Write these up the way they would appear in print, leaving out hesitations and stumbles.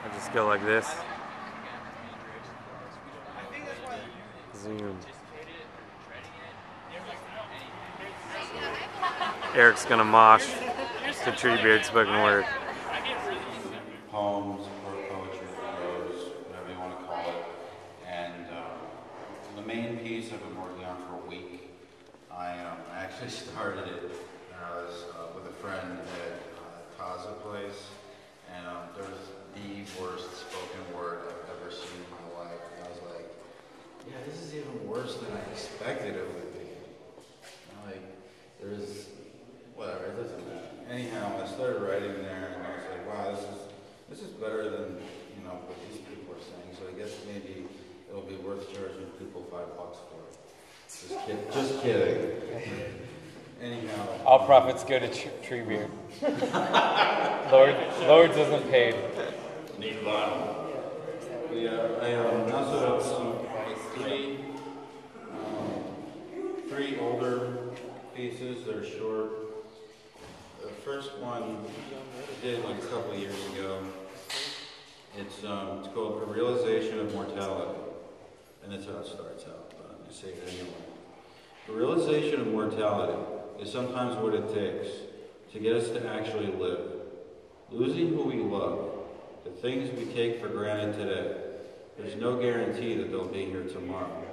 I just go like this. Zoom. Eric's gonna mosh to Treebeard spoken word. Poems or poetry, prose, whatever you want to call it. And the main piece I've been working on for a week. I actually started it when I was with a friend at Taza Place, and there was the worst spoken word I've ever seen in my life. And I was like, yeah, this is even worse than I expected it would be. And like, there's whatever, it doesn't matter. Anyhow, I started writing there, and I was like, wow, this is better than, you know, what these people are saying. So I guess maybe it'll be worth charging people $5 for it. Just kidding. Anyhow. All profits go to Treebeard. Lords isn't paid. Need vinyl. Yeah, I also have some three older pieces that are short. The first one I did like a couple of years ago. It's called A Realization of Mortality. And that's how it starts out, but I'm going to say it anyway. The realization of mortality is sometimes what it takes to get us to actually live. Losing who we love, the things we take for granted today, there's no guarantee that they'll be here tomorrow.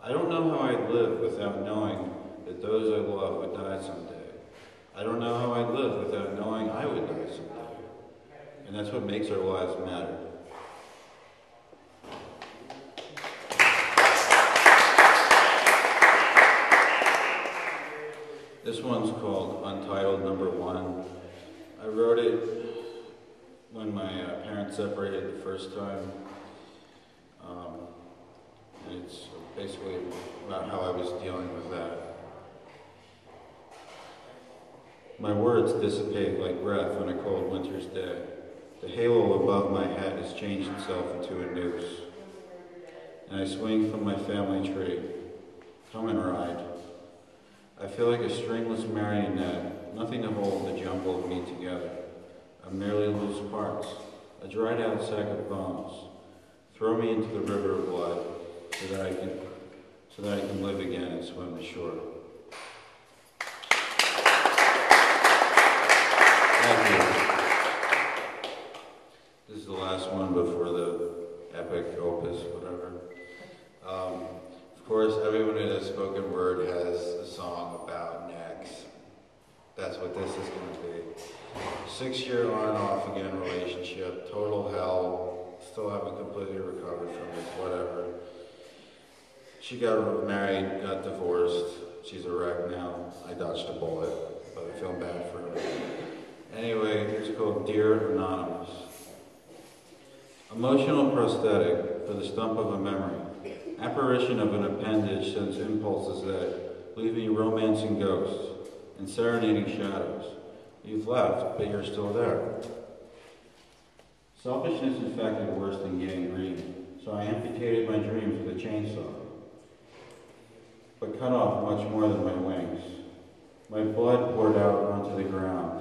I don't know how I'd live without knowing that those I love would die someday. I don't know how I'd live without knowing I would die someday. And that's what makes our lives matter. This one's called Untitled Number 1. I wrote it when my parents separated the first time. And it's basically about how I was dealing with that. My words dissipate like breath on a cold winter's day. The halo above my head has changed itself into a noose. And I swing from my family tree. Come and ride. I feel like a stringless marionette, nothing to hold the jumble of me together. I'm merely loose parts, a dried out sack of bones. Throw me into the river of blood so that I can live again and swim the shore. Thank you. This is the last one before the epic opus, whatever. Of course, everyone who does spoken word has a song about necks. That's what this is going to be. 6-year on off again relationship, total hell, still haven't completely recovered from it, whatever. She got married, got divorced, she's a wreck now. I dodged a bullet, but I feel bad for her. Anyway, it's called Dear Anonymous. Emotional prosthetic for the stump of a memory. Apparition of an appendage sends impulses that leave me romancing ghosts and serenading shadows. You've left, but you're still there. Selfishness infected worse than gangrene, so I amputated my dreams with a chainsaw, but cut off much more than my wings. My blood poured out onto the ground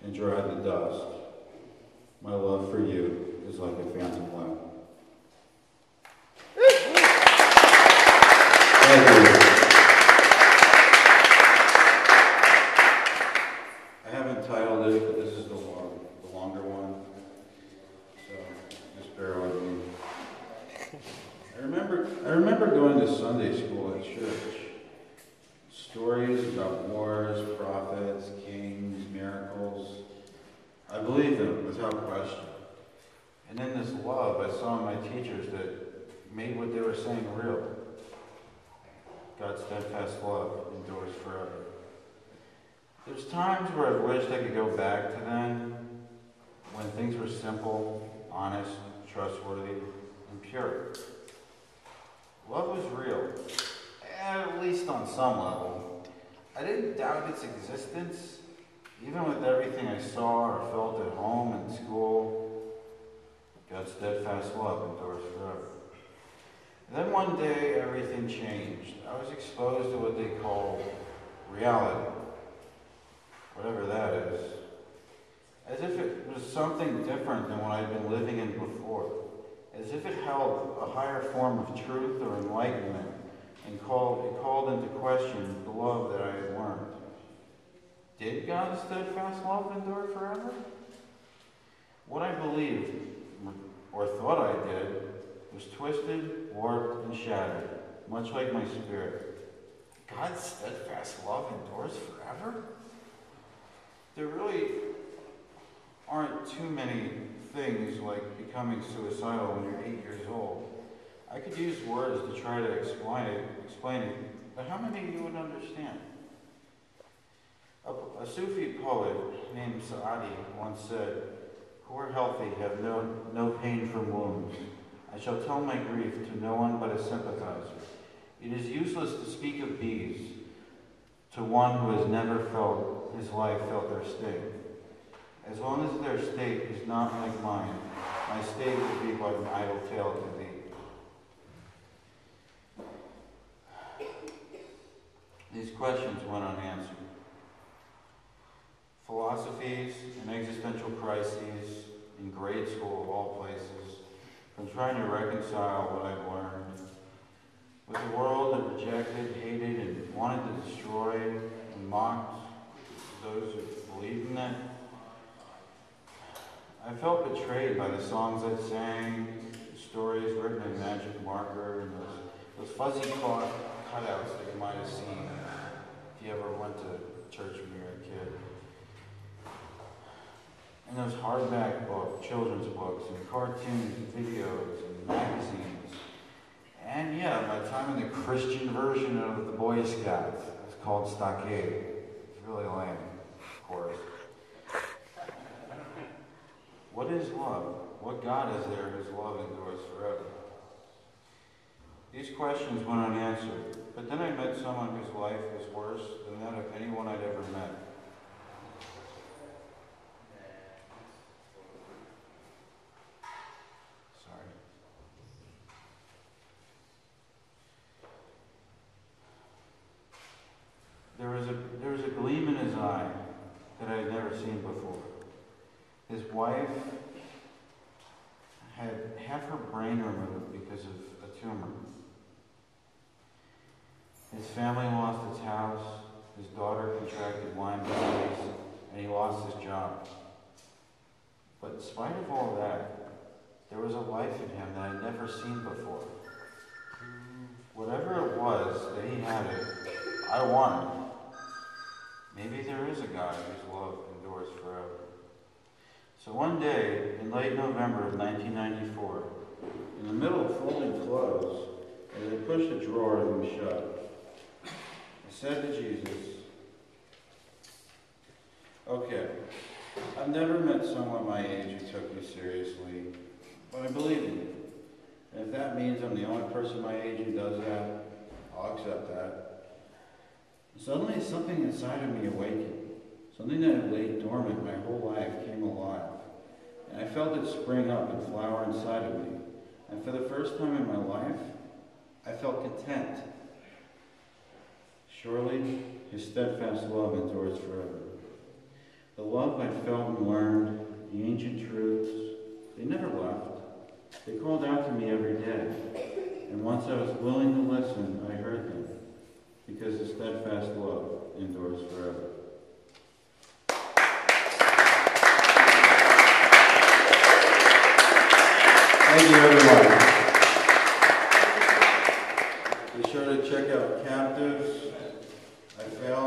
and dried the dust. My love for you is like a phantom limb. Thank you. I haven't titled it, but this is the longer one, so just bear with me. I remember going to Sunday school at church. Stories about wars, prophets, kings, miracles. I believed them without question. And in this love, I saw in my teachers that made what they were saying real. God's steadfast love endures forever. There's times where I've wished I could go back to then, when things were simple, honest, trustworthy, and pure. Love was real, at least on some level. I didn't doubt its existence, even with everything I saw or felt at home and school. God's steadfast love endures forever. And then one day, everything changed. I was exposed to what they call reality, whatever that is. As if it was was something different than what I'd been living in before, as if it held a higher form of truth or enlightenment, and it called into question the love that I had learned. Did God's steadfast love endure forever? What I believed, or thought I did, was twisted, warped, and shattered, much like my spirit. God's steadfast love endures forever? There really aren't too many things like becoming suicidal when you're 8 years old. I could use words to try to explain it, but how many of you would understand? A Sufi poet named Saadi once said, "Who are healthy have no pain from wounds. I shall tell my grief to no one but a sympathizer. It is useless to speak of bees to one who has never felt his life felt their sting. As long as their state is not like mine, my state will be but an idle tale to thee." These questions went unanswered. Philosophies and existential crises in grade school of all places, from trying to reconcile what I've learned with a world that rejected, hated, and wanted to destroy and mocked those who believed in it. I felt betrayed by the songs I sang, the stories written in magic marker, and those fuzzy cloth cutouts that you might have seen if you ever went to church when you were a kid. And those hardback children's books, and cartoons, and videos, and magazines. And yeah, my time in the Christian version of the Boy Scouts. It's called Stockade. It's really lame, of course. What is love? What God is there whose love endures forever? These questions went unanswered, but then I met someone whose life was worse than that of anyone I'd ever met. Sorry. There was a gleam in his eye that I had never seen before. His wife had half her brain removed because of a tumor. His family lost its house, his daughter contracted Lyme disease, and he lost his job. But in spite of all that, there was a life in him that I'd never seen before. Whatever it was that he had, I wanted. Maybe there is a God whose love endures forever. So one day, in late November of 1994, in the middle of folding clothes, as I pushed a drawer of them shut, I said to Jesus, "Okay, I've never met someone my age who took me seriously, but I believe in you. And if that means I'm the only person my age who does that, I'll accept that." Suddenly, something inside of me awakened. Something that had laid dormant my whole life came alive. And I felt it spring up and flower inside of me. And for the first time in my life, I felt content. Surely, his steadfast love endures forever. The love I'd felt and learned, the ancient truths, they never left. They called out to me every day. And once I was willing to listen, I heard them. Because his steadfast love endures forever. Thank you, everyone. Be sure to check out Captives. I failed.